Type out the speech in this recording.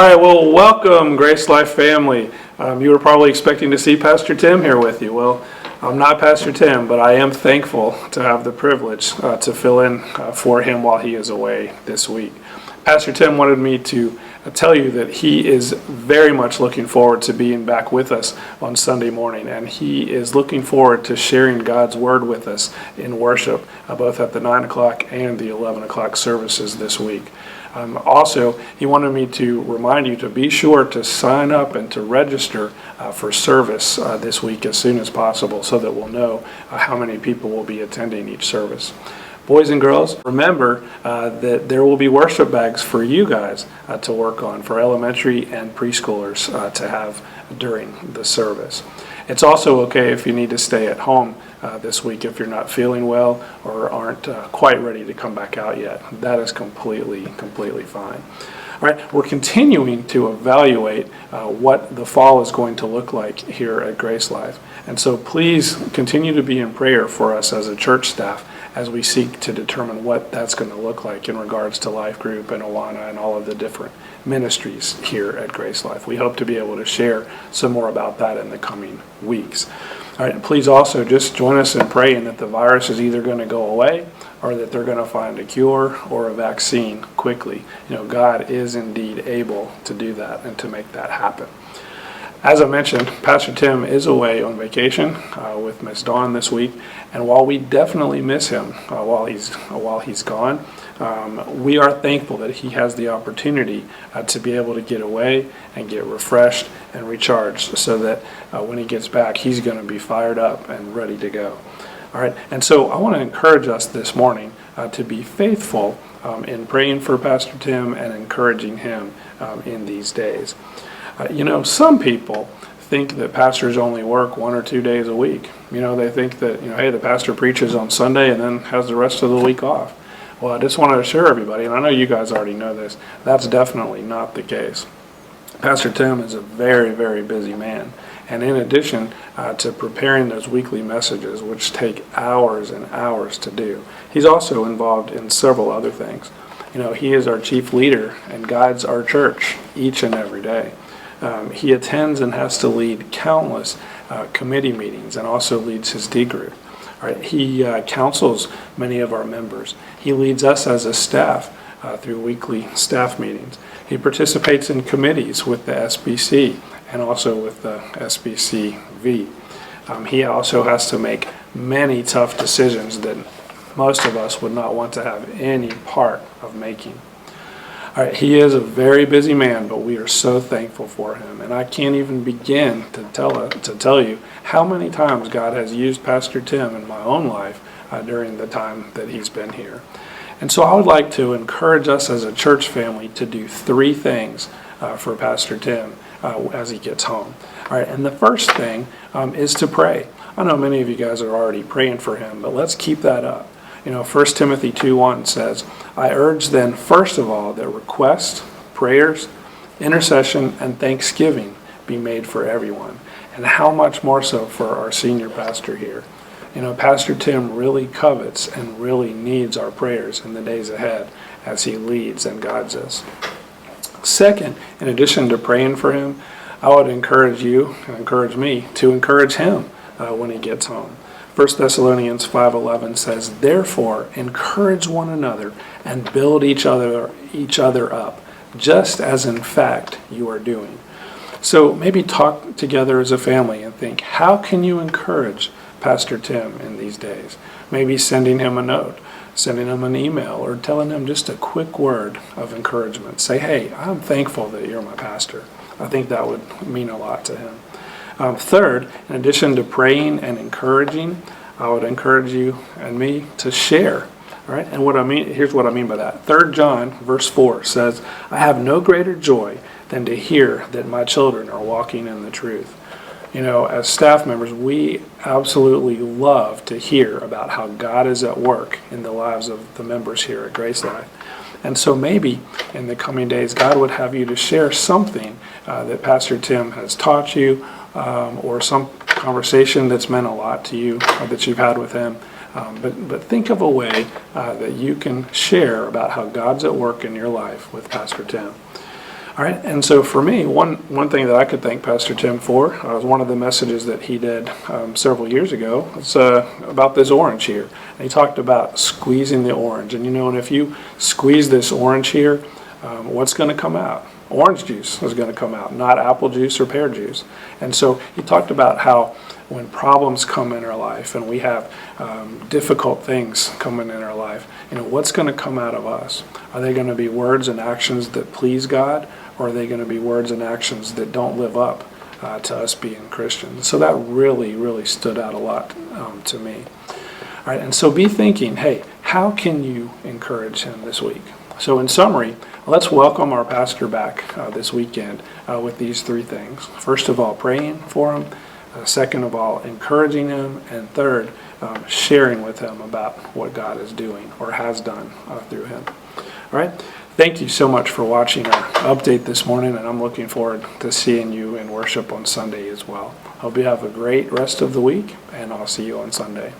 All right, well, welcome, Grace Life family. You were probably expecting to see Pastor Tim here with you. Well, I'm not Pastor Tim, but I am thankful to have the privilege to fill in for him while he is away this week. Pastor Tim wanted me to tell you that he is very much looking forward to being back with us on Sunday morning, and he is looking forward to sharing God's Word with us in worship, both at the 9 o'clock and the 11 o'clock services this week. Also, he wanted me to remind you to be sure to sign up and to register for service this week as soon as possible so that we'll know how many people will be attending each service. Boys and girls, remember that there will be worship bags for you guys to work on, for elementary and preschoolers to have during the service. It's also okay if you need to stay at home this week if you're not feeling well or aren't quite ready to come back out yet. That is completely fine. All right, we're continuing to evaluate what the fall is going to look like here at Grace Life. And so please continue to be in prayer for us as a church staff as we seek to determine what that's going to look like in regards to Life Group and Awana and all of the different ministries here at Grace Life. We hope to be able to share some more about that in the coming weeks. All right, please also just join us in praying that the virus is either going to go away or that they're going to find a cure or a vaccine quickly. You know, God is indeed able to do that and to make that happen. As I mentioned, Pastor Tim is away on vacation with Miss Dawn this week, and while we definitely miss him while he's gone, we are thankful that he has the opportunity to be able to get away and get refreshed and recharged so that when he gets back, he's going to be fired up and ready to go. All right, and so I want to encourage us this morning to be faithful in praying for Pastor Tim and encouraging him in these days. Some people think that pastors only work 1 or 2 days a week. They think that, hey, the pastor preaches on Sunday and then has the rest of the week off. Well, I just want to assure everybody, and I know you guys already know this, that's definitely not the case. Pastor Tim is a very busy man. And in addition to preparing those weekly messages, which take hours and hours to do, he's also involved in several other things. He is our chief leader and guides our church each and every day. He attends and has to lead countless committee meetings and also leads his D group. All right, he counsels many of our members. He leads us as a staff through weekly staff meetings. He participates in committees with the SBC and also with the SBCV. He also has to make many tough decisions that most of us would not want to have any part of making. All right, he is a very busy man, but we are so thankful for him. And I can't even begin to tell you how many times God has used Pastor Tim in my own life during the time that he's been here. And so I would like to encourage us as a church family to do 3 things for Pastor Tim as he gets home. All right, and the first thing is to pray. I know many of you guys are already praying for him, but let's keep that up. 1 Timothy 2:1 says, I urge then, first of all, that requests, prayers, intercession, and thanksgiving be made for everyone. And how much more so for our senior pastor here. Pastor Tim really covets and really needs our prayers in the days ahead as he leads and guides us. Second, in addition to praying for him, I would encourage you and encourage me to encourage him when he gets home. 1 Thessalonians 5:11 says, therefore, encourage one another and build each other up, just as in fact you are doing. So maybe talk together as a family and think, how can you encourage Pastor Tim in these days? Maybe sending him a note, sending him an email, or telling him just a quick word of encouragement. Say, hey, I'm thankful that you're my pastor. I think that would mean a lot to him. Third, in addition to praying and encouraging, I would encourage you and me to share. All right, and here's what I mean by that. 3 John verse 4 says, I have no greater joy than to hear that my children are walking in the truth. As staff members, we absolutely love to hear about how God is at work in the lives of the members here at Grace Life. And so maybe in the coming days, God would have you to share something that Pastor Tim has taught you, or some conversation that's meant a lot to you that you've had with him. But think of a way that you can share about how God's at work in your life with Pastor Tim. All All right, and so for me, one thing that I could thank Pastor Tim for was one of the messages that he did several years ago. It's about this orange here. And he talked about squeezing the orange. And and if you squeeze this orange here, what's going to come out? Orange juice is going to come out, not apple juice or pear juice. And so he talked about how when problems come in our life and we have difficult things coming in our life, what's going to come out of us? Are they going to be words and actions that please God, or are they going to be words and actions that don't live up to us being Christians? So that really, really stood out a lot to me. All right, and so be thinking, hey, how can you encourage him this week? So in summary, let's welcome our pastor back this weekend with these three things. First of all, praying for him. Second of all, encouraging him. And third, sharing with him about what God is doing or has done through him. All right. Thank you so much for watching our update this morning, and I'm looking forward to seeing you in worship on Sunday as well. Hope you have a great rest of the week, and I'll see you on Sunday.